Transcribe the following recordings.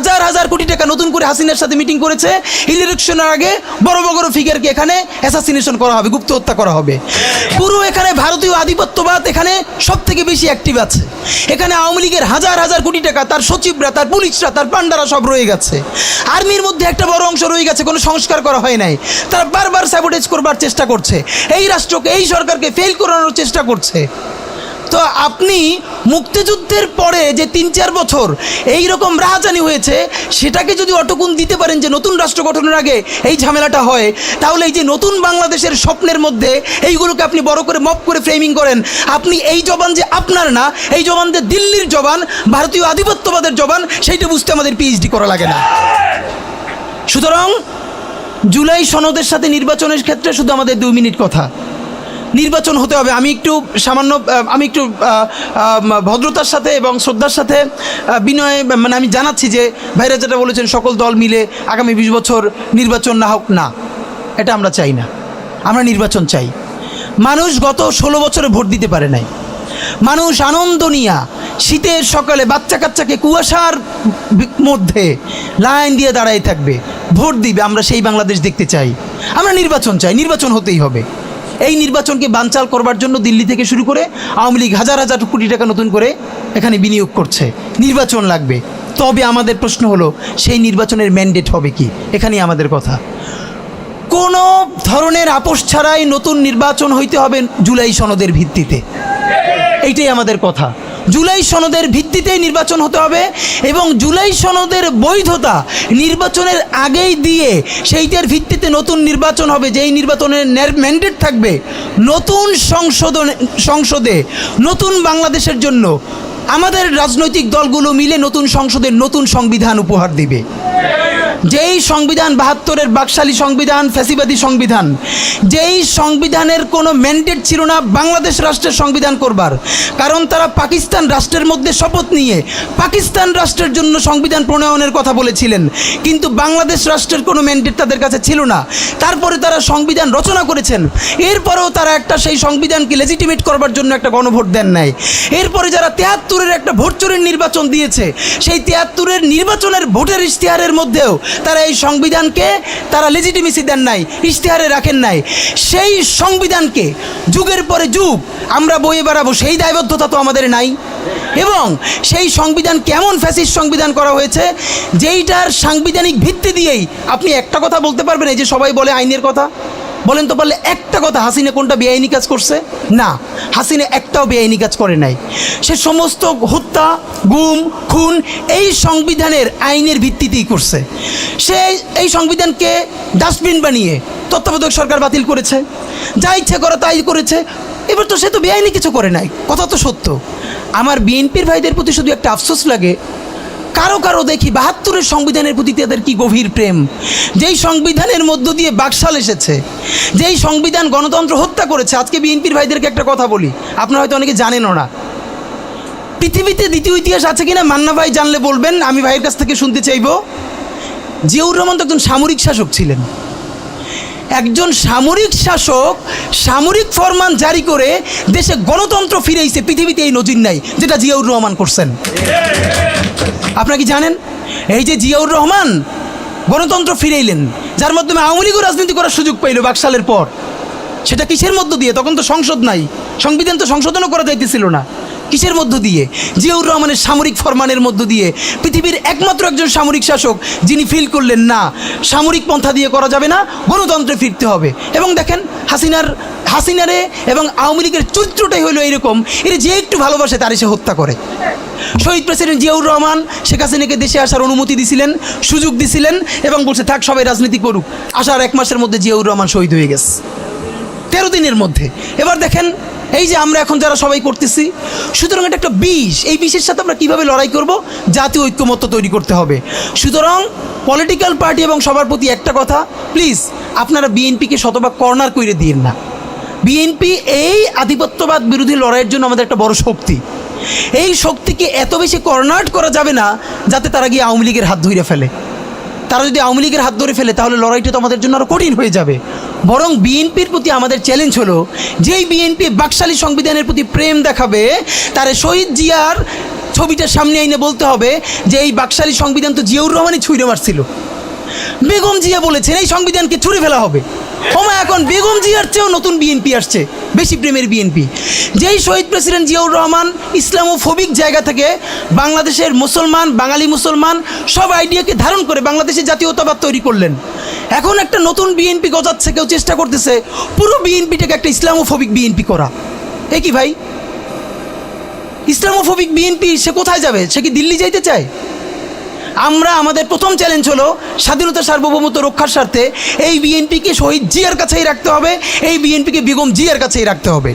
হাজার হাজার কোটি টাকা নতুন করে হাসিনার সাথে মিটিং করেছে। ইলেকশনের আগে বড় বড় ফিগারকে এখানে অ্যাসাসিনেশন করা হবে, গুপ্ত হত্যা করা হবে। পুরো এখানে ভারতীয় আধিপত্যবাদ এখানে সব থেকে বেশি অ্যাক্টিভ আছে। এখানে আওয়ামী লীগের হাজার হাজার কোটি টাকা, তার সচিবরা, তার পুলিশরা, তার পান্ডারা সব রয়ে গেছে। আর্মির মধ্যে একটা বড় অংশ রয়ে গেছে, কোনো সংস্কার করা হয় নাই। তারা বারবার স্যাবোটেজ করবার চেষ্টা করছে, এই রাষ্ট্রকে, এই সরকারকে ফেল করানোর চেষ্টা করছে। তো আপনি মুক্তিযুদ্ধের পরে যে ৩-৪ বছর এই রকম রাহাজানি হয়েছে, সেটাকে যদি অটকুন দিতে পারেন যে নতুন রাষ্ট্র গঠনের আগে এই ঝামেলাটা হয়, তাহলে এই যে নতুন বাংলাদেশের স্বপ্নের মধ্যে এইগুলোকে আপনি বড় করে মপ করে ফ্রেমিং করেন, আপনি এই জবান যে আপনার না, এই জবান যে দিল্লির জবান, ভারতীয় আধিপত্যবাদের জবান, সেইটা বুঝতে আমাদের পিএইচডি করা লাগে না। সুতরাং জুলাই সনদের সাথে নির্বাচনের ক্ষেত্রে শুধু আমাদের 2 মিনিট কথা। নির্বাচন হতে হবে। আমি একটু ভদ্রতার সাথে এবং শ্রদ্ধার সাথে বিনয় আমি জানাচ্ছি যে ভাইরা যেটা বলেছেন সকল দল মিলে আগামী 20 বছর নির্বাচন না হোক, না, এটা আমরা চাই না। আমরা নির্বাচন চাই। মানুষ গত 16 বছরে ভোট দিতে পারে নাই। মানুষ আনন্দ নিয়া শীতের সকালে বাচ্চা কাচ্চাকে কুয়াশার মধ্যে লাইন দিয়ে দাঁড়াই থাকবে, ভোট দিবে। আমরা সেই বাংলাদেশ দেখতে চাই। আমরা নির্বাচন চাই, নির্বাচন হতেই হবে। এই নির্বাচনকে বানচাল করবার জন্য দিল্লি থেকে শুরু করে আওয়ামী লীগ হাজার হাজার কোটি টাকা নতুন করে এখানে বিনিয়োগ করছে। নির্বাচন লাগবে। তবে আমাদের প্রশ্ন হলো, সেই নির্বাচনের ম্যান্ডেট হবে কি? এখানেই আমাদের কথা। কোনো ধরনের আপোষ ছাড়াই নতুন নির্বাচন হইতে হবে জুলাই সনদের ভিত্তিতে। এইটাই আমাদের কথা। জুলাই সনদের ভিত্তিতে নির্বাচন হতে হবে এবং জুলাই সনদের বৈধতা নির্বাচনের আগেই দিয়ে সেইটার ভিত্তিতে নতুন নির্বাচন হবে, যেই নির্বাচনের ম্যান্ডেট থাকবে নতুন সংসদে নতুন বাংলাদেশের জন্য আমাদের রাজনৈতিক দলগুলো মিলে নতুন সংসদের নতুন সংবিধান উপহার দিবে। যেই সংবিধান 72-এর বাকশালী সংবিধান, ফ্যাসিবাদী সংবিধান, যেই সংবিধানের কোনো ম্যান্ডেট ছিল না বাংলাদেশ রাষ্ট্রের সংবিধান করবার, কারণ তারা পাকিস্তান রাষ্ট্রের মধ্যে শপথ নিয়ে পাকিস্তান রাষ্ট্রের জন্য সংবিধান প্রণয়নের কথা বলেছিলেন, কিন্তু বাংলাদেশ রাষ্ট্রের কোনো ম্যান্ডেট তাদের কাছে ছিল না। তারপরে তারা সংবিধান রচনা করেছেন, এরপরেও তারা একটা সেই সংবিধানকে লেজিটিমেট করবার জন্য একটা গণভোট দেন নাই। এরপরে যারা 73-এর একটা ভোট চোরের নির্বাচন দিয়েছে, সেই 73-এর নির্বাচনের ভোটের ইশতেহারের মধ্যেও তারা এই সংবিধানকে তারা লেজিটিমেসি দেন নাই, ইশতেহারে রাখেন নাই। সেই সংবিধানকে যুগের পরে যুগ আমরা বয়ে বেড়াবো, সেই দায়বদ্ধতা তো আমাদের নাই। এবং সেই সংবিধান কেমন ফ্যাসিস্ট সংবিধান করা হয়েছে, যেইটার সাংবিধানিক ভিত্তি দিয়েই আপনি একটা কথা বলতে পারবেন। এই যে সবাই বলে আইনের কথা, বলেন তো পারলে একটা কথা, হাসিনা কোনটা বেআইনি কাজ করছে? না, হাসিনা একটাও বেআইনি কাজ করে নাই। সে সমস্ত হত্যা, গুম, খুন এই সংবিধানের আইনের ভিত্তিতেই করছে। সে এই সংবিধানকে ডাস্টবিন বানিয়ে তত্ত্বাবধায়ক সরকার বাতিল করেছে, যা ইচ্ছে করে তাই করেছে। এবার তো সে তো বেআইনি কিছু করে নাই, কথা তো সত্য। আমার বিএনপির ভাইদের প্রতি শুধু একটা আফসোস লাগে, কারো কারো দেখি 72-এর সংবিধানের প্রতি তাদের কি গভীর প্রেম। যেই সংবিধানের মধ্য দিয়ে বাকশাল এসেছে, যেই সংবিধান গণতন্ত্র হত্যা করেছে। আজকে বিএনপির ভাইদেরকে একটা কথা বলি, আপনারা হয়তো অনেকে জানেনও না। পৃথিবীতে দ্বিতীয় ইতিহাস আছে কিনা মান্না ভাই জানলে বলবেন, আমি ভাইয়ের কাছ থেকে শুনতে চাইব। জিয়াউর রহমান তো একজন সামরিক শাসক ছিলেন। একজন সামরিক শাসক সামরিক ফরমান জারি করে দেশে গণতন্ত্র ফিরেইছে, পৃথিবীতে এই নজির নাই যেটা জিয়াউর রহমান করছেন। আপনারা কি জানেন? এই যে জিয়াউর রহমান গণতন্ত্র ফিরাইলেন, যার মাধ্যমে আওয়ামী লীগও রাজনীতি করার সুযোগ পাইল বাকশালের পর, সেটা কিসের মধ্য দিয়ে? তখন তো সংসদ নাই, সংবিধান তো সংশোধনও করা যাইতেছিল না। কিসের মধ্য দিয়ে? জিয়াউর রহমানের সামরিক ফরমানের মধ্য দিয়ে। পৃথিবীর একমাত্র একজন সামরিক শাসক যিনি ফিল করলেন না, সামরিক পন্থা দিয়ে করা যাবে না, গণতন্ত্রে ফিরতে হবে। এবং দেখেন হাসিনারে এবং আওয়ামী লীগের চরিত্রটাই হলো এরকম, এরা যে একটু ভালোবাসে তার এসে হত্যা করে। শহীদ প্রেসিডেন্ট জিয়াউর রহমান শেখ হাসিনাকে দেশে আসার অনুমতি দিছিলেন, সুযোগ দিছিলেন এবং বলছে থাক সবাই রাজনীতি করুক। আসার 1 মাসের মধ্যে জিয়াউর রহমান শহীদ হয়ে গেছে, 13 দিনের মধ্যে। এবার দেখেন এই যে আমরা এখন যারা সবাই করতেছি, সুতরাং এটা একটা বিষ। এই বিষের সাথে আমরা কীভাবে লড়াই করব? জাতীয় ঐক্যমত্য তৈরি করতে হবে। সুতরাং পলিটিক্যাল পার্টি এবং সবার প্রতি একটা কথা, প্লিজ আপনারা বিএনপিকে শতভাগ কর্নার করে দিন না। বিএনপি এই আধিপত্যবাদ বিরোধী লড়াইয়ের জন্য আমাদের একটা বড় শক্তি। এই শক্তিকে এত বেশি কর্নার করা যাবে না যাতে তারা গিয়ে আওয়ামী লীগের হাত ধরে ফেলে। তারা যদি আওয়ামী লীগের হাত ধরে ফেলে তাহলে লড়াইটা তো আমাদের জন্য আরও কঠিন হয়ে যাবে। বরং বিএনপির প্রতি আমাদের চ্যালেঞ্জ হলো, যেই বিএনপি বাকশালী সংবিধানের প্রতি প্রেম দেখাবে, তার শহীদ জিয়ার ছবিটা সামনে আইনে বলতে হবে যে এই বাকশালী সংবিধান তো জিয়াউর রহমানই ছুঁড়ে মারছিল। বেগম জিয়া বলেছেন এই সংবিধানকে ছুঁড়ে ফেলা হবে। ওমা এখন বেগম জিয়ার চেয়েও নতুন বিএনপি আসছে, বেশি প্রেমের বিএনপি। যেই শহীদ প্রেসিডেন্ট জিয়াউর রহমান ইসলামোফোবিক জায়গা থেকে বাংলাদেশের মুসলমান, বাঙালি মুসলমান সব আইডিয়াকে ধারণ করে বাংলাদেশে জাতীয়তাবাদ তৈরি করলেন। এখন একটা নতুন বিএনপি গজাচ্ছে, কেউ চেষ্টা করতেছে পুরো বিএনপিটাকে একটা ইসলামোফোবিক বিএনপি করা। এ কি ভাই, ইসলামোফোবিক বিএনপি সে কোথায় যাবে? সে কি দিল্লি যাইতে চায়? আমরা আমাদের প্রথম চ্যালেঞ্জ হলো স্বাধীনতা সার্বভৌমত্ব রক্ষার স্বার্থে এই বিএনপিকে শহীদ জিয়ার কাছেই রাখতে হবে, এই বিএনপিকে বেগম জিয়ার কাছেই রাখতে হবে।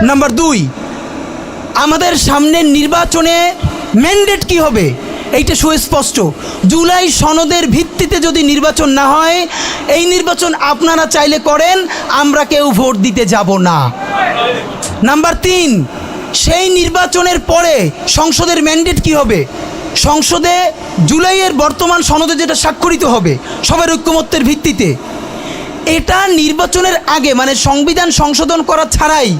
নাম্বার 2, আমাদের সামনের নির্বাচনে ম্যান্ডেট কি হবে এইটা সুস্পষ্ট। জুলাই সনদের ভিত্তিতে যদি নির্বাচন না হয়, এই নির্বাচন আপনারা চাইলে করেন, আমরা কেউ ভোট দিতে যাব না। নাম্বার 3, সেই নির্বাচনের পরে সংসদের ম্যান্ডেট কি হবে? সংসদে জুলাইয়ের বর্তমান সনদে যেটা স্বাক্ষরিত হবে সবার ঐক্যমত্যের ভিত্তিতে, এটা নির্বাচনের আগে মানে সংবিধান সংশোধন করা ছাড়াই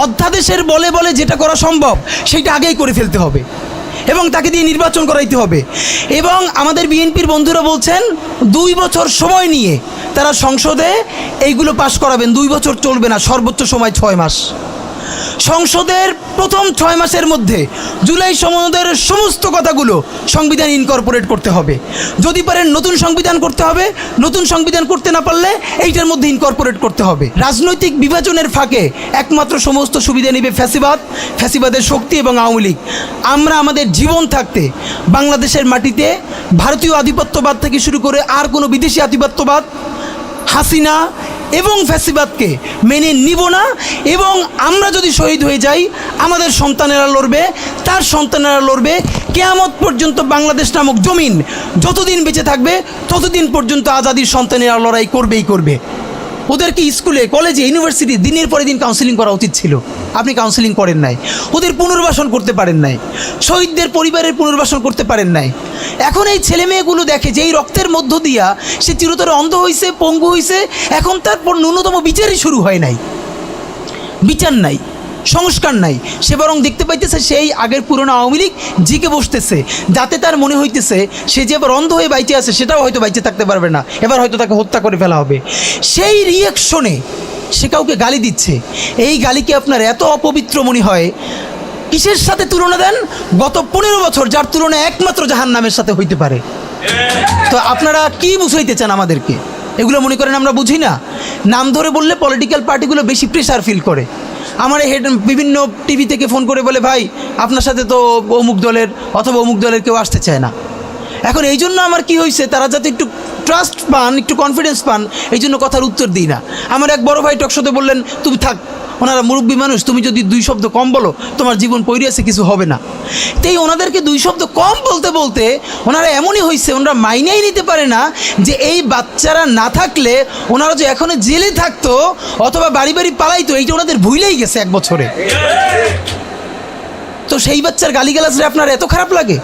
অধ্যাদেশের বলে বলে যেটা করা সম্ভব সেটা আগেই করে ফেলতে হবে এবং তাকে দিয়ে নির্বাচন করাইতে হবে। এবং আমাদের বিএনপির বন্ধুরা বলছেন 2 বছর সময় নিয়ে তারা সংসদে এইগুলো পাশ করাবেন। 2 বছর চলবে না, সর্বোচ্চ সময় 6 মাস। সংসদের প্রথম 6 মাসের মধ্যে জুলাই সনদের সমস্ত কথাগুলো সংবিধান ইনকর্পোরেট করতে হবে। যদি পারেন নতুন সংবিধান করতে হবে, নতুন সংবিধান করতে না পারলে এইটার মধ্যে ইনকর্পোরেট করতে হবে। রাজনৈতিক বিভাজনের ফাঁকে একমাত্র সমস্ত সুবিধা নেবে ফ্যাসিবাদ, ফ্যাসিবাদের শক্তি এবং আওয়ামী লীগ। আমরা আমাদের জীবন থাকতে বাংলাদেশের মাটিতে ভারতীয় আধিপত্যবাদ থেকে শুরু করে আর কোনো বিদেশি আধিপত্যবাদ, হাসিনা এবং ফ্যাসিবাদকে মেনে নিব না। এবং আমরা যদি শহীদ হয়ে যাই, আমাদের সন্তানেরা লড়বে, তার সন্তানেরা লড়বে। কিয়ামত পর্যন্ত বাংলাদেশ নামক জমিন যতদিন বেঁচে থাকবে ততদিন পর্যন্ত আজাদির সন্তানেরা লড়াই করবেই করবে। ওদেরকে স্কুলে, কলেজে, ইউনিভার্সিটি দিনের পরে দিন কাউন্সিলিং করা উচিত ছিল। আপনি কাউন্সিলিং করেন নাই, ওদের পুনর্বাসন করতে পারেন নাই, শহীদদের পরিবারের পুনর্বাসন করতে পারেন নাই। এখন এই ছেলে মেয়েগুলো দেখে যে এই রক্তের মধ্য দিয়া সে চিরতরে অন্ধ হয়েছে, পঙ্গু হয়েছে, এখন তারপর ন্যূনতম বিচারই শুরু হয় নাই, বিচার নাই, সংস্কার নাই। সে বরং দেখতে পাইতেছে সেই আগের পুরনো আওয়ামী লীগ জিকে বসতেছে, যাতে তার মনে হইতেছে সে যে এবার অন্ধ হয়ে বাইচে আছে সেটাও হয়তো বাইচে থাকতে পারবে না, এবার হয়তো তাকে হত্যা করে ফেলা হবে। সেই রিয়াকশনে সে কাউকে গালি দিচ্ছে। এই গালিকে আপনার এত অপবিত্র মনে হয়, কিসের সাথে তুলনা দেন? গত 15 বছর যার তুলনা একমাত্র জাহান্নামের সাথে হইতে পারে। তো আপনারা কি বুঝাইতে চান আমাদেরকে? এগুলো মনে করেন আমরা বুঝি না? নাম ধরে বললে পলিটিক্যাল পার্টিগুলো বেশি প্রেশার ফিল করে। আমার হেড বিভিন্ন টিভি থেকে ফোন করে বলে, ভাই আপনার সাথে তো অমুক দলের অথবা অমুক দলের কেউ আসতে চায় না। এখন এই জন্য আমার কি হয়েছে, তারা যাতে একটু ট্রাস্ট পান, একটু কনফিডেন্স পান, এই জন্য কথার উত্তর দিই না। আমার এক বড় ভাই টকশোতে বললেন, তুমি থাক, ওনারা মুরব্বী মানুষ, তুমি যদি 2 শব্দ কম বলো তোমার জীবন পইরিয়াছে, কিছু হবে না। তাই ওনাদেরকে 2 শব্দ কম বলতে বলতে ওনারা এমনই হয়েছে, ওনারা মাইনেই নিতে পারে না যে এই বাচ্চারা না থাকলে ওনারা যে এখনো জেলে থাকতো অথবা বাড়ি বাড়ি পালাইতো, এইটা ওনাদের ভুলেই গেছে 1 বছরে। তো সেই বাচ্চার গালিগালাজরে আপনার এত খারাপ লাগে?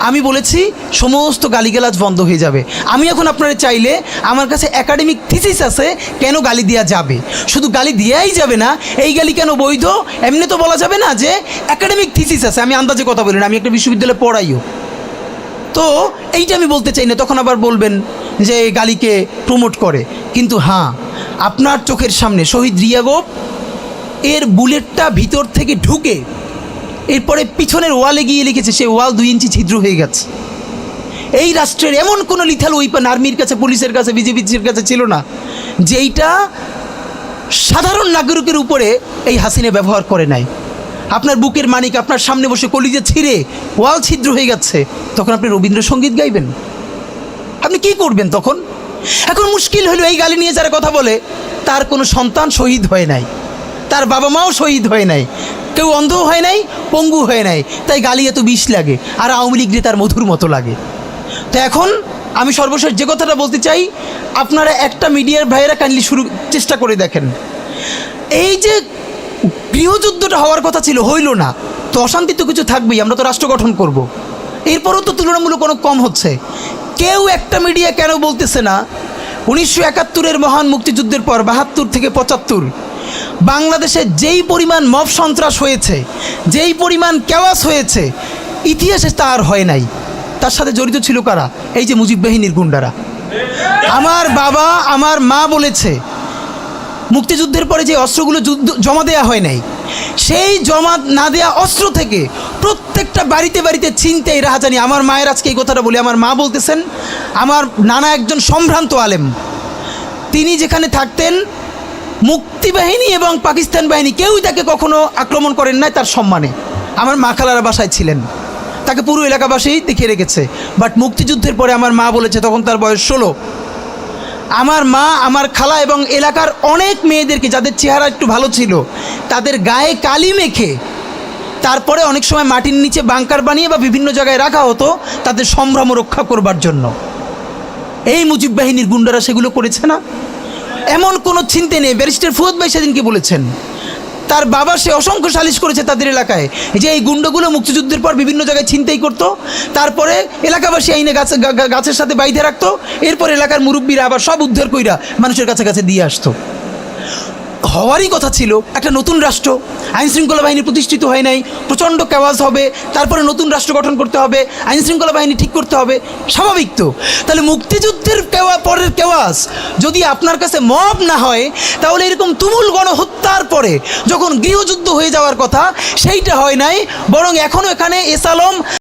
আমি বলেছি সমস্ত গালিগালাজ বন্ধ হয়ে যাবে। আমি এখন আপনারা চাইলে আমার কাছে একাডেমিক থিসিস আছে কেন গালি দেওয়া যাবে। শুধু গালি দেওয়াই যাবে না, এই গালি কেন বৈধ এমনি তো বলা যাবে না, যে একাডেমিক থিসিস আছে। আমি আন্দাজে কথা বলি না, আমি একটা বিশ্ববিদ্যালয়ে পড়াইও। তো এইটা আমি বলতে চাই না, তখন আবার বলবেন যে গালিকে প্রমোট করে। কিন্তু হ্যাঁ, আপনার চোখের সামনে শহীদ রিয়াগোপ এর বুলেটটা ভিতর থেকে ঢুকে এরপরে পিছনের ওয়ালে গিয়ে লিখেছে, সেই ওয়াল 2 ইঞ্চি ছিদ্র হয়ে গেছে। এই রাষ্ট্রের এমন কোনো লিথাল ওয়েপন আর্মির কাছে, পুলিশের কাছে, বিজেপির কাছে ছিল না যেইটা সাধারণ নাগরিকের উপরে এই হাসিনা ব্যবহার করে নাই। আপনার বুকের মানিক আপনার সামনে বসে কলিজে ছিঁড়ে ওয়াল ছিদ্র হয়ে গেছে, তখন আপনি রবীন্দ্রসঙ্গীত গাইবেন? আপনি কি করবেন তখন? এখন মুশকিল হলো, এই গালি নিয়ে যারা কথা বলে তার কোনো সন্তান শহীদ হয় নাই, তার বাবা মাও শহীদ হয় নাই, কেউ অন্ধ হয় নাই, পঙ্গু হয় নাই, তাই গালি এত বিষ লাগে, আর আওয়ামী লীগ তার মধুর মতো লাগে। তো এখন আমি সর্বশেষ যে কথাটা বলতে চাই, আপনারা একটা মিডিয়ার ভাইয়েরা কাইন্ডলি চেষ্টা করে দেখেন, এই যে গৃহযুদ্ধটা হওয়ার কথা ছিল, হইল না, তো অশান্তি তো কিছু থাকবেই, আমরা তো রাষ্ট্র গঠন করব। এরপরও তো তুলনামূলক কোনো কম হচ্ছে। কেউ একটা মিডিয়া কেন বলতেছে না 1971-এর মহান মুক্তিযুদ্ধের পর 72 থেকে 75 বাংলাদেশে যেই পরিমাণ মব সন্ত্রাস হয়েছে, যেই পরিমাণ কেওয়াস হয়েছে, ইতিহাসে তার হয় নাই। তার সাথে জড়িত ছিল কারা? এই যে মুজিব বাহিনীর গুন্ডারা। আমার বাবা আমার মা বলেছে মুক্তিযুদ্ধের পরে যে অস্ত্রগুলো জমা দেওয়া হয় নাই, সেই জমা না দেওয়া অস্ত্র থেকে প্রত্যেকটা বাড়িতে বাড়িতে ছিনতাই রাহাজানি। আমার মায়ের আজকে এই কথাটা বলি, আমার মা বলতেছেন আমার নানা একজন সম্ভ্রান্ত আলেম, তিনি যেখানে থাকতেন মুক্তিবাহিনী এবং পাকিস্তান বাহিনী কেউই তাকে কখনো আক্রমণ করেন নাই তার সম্মানে। আমার মা খালারা বাসায় ছিলেন, তাকে পুরো এলাকাবাসী দেখিয়ে রেখেছে। বাট মুক্তিযুদ্ধের পরে আমার মা বলেছে, তখন তার বয়স 16, আমার মা আমার খালা এবং এলাকার অনেক মেয়েদেরকে যাদের চেহারা একটু ভালো ছিল তাদের গায়ে কালি মেখে তারপরে অনেক সময় মাটির নিচে বাংকার বানিয়ে বা বিভিন্ন জায়গায় রাখা হতো তাদের সম্ভ্রম রক্ষা করবার জন্য। এই মুজিব বাহিনীর গুন্ডারা সেগুলো করেছে না? এমন কোনো চিন্তা নেই। ব্যারিস্টার ফুয়াদ ভাই সেদিনকে বলেছেন তার বাবা সে অসংখ্য সালিশ করেছে তাদের এলাকায় যে এই গুন্ডাগুলো মুক্তিযুদ্ধের পর বিভিন্ন জায়গায় ছিনতাই করতো, তারপরে এলাকাবাসী আইনে গাছের সাথে বাইধে রাখতো, এরপর এলাকার মুরব্বীরা আবার সব উদ্ধার কইরা মানুষের কাছে কাছে দিয়ে আসতো। হওয়ারই কথা ছিল একটা নতুন রাষ্ট্র, আইনশৃঙ্খলা বাহিনী প্রতিষ্ঠিত হয় নাই, প্রচণ্ড কেওয়াজ হবে, তারপরে নতুন রাষ্ট্র গঠন করতে হবে, আইনশৃঙ্খলা বাহিনী ঠিক করতে হবে, স্বাভাবিক তো। তাহলে মুক্তিযুদ্ধের পরের কেওয়াজ যদি আপনার কাছে মব না হয়, তাহলে এরকম তুমুল গণহত্যার পরে যখন গৃহযুদ্ধ হয়ে যাওয়ার কথা সেইটা হয় নাই, বরং এখনও এখানে এস আলম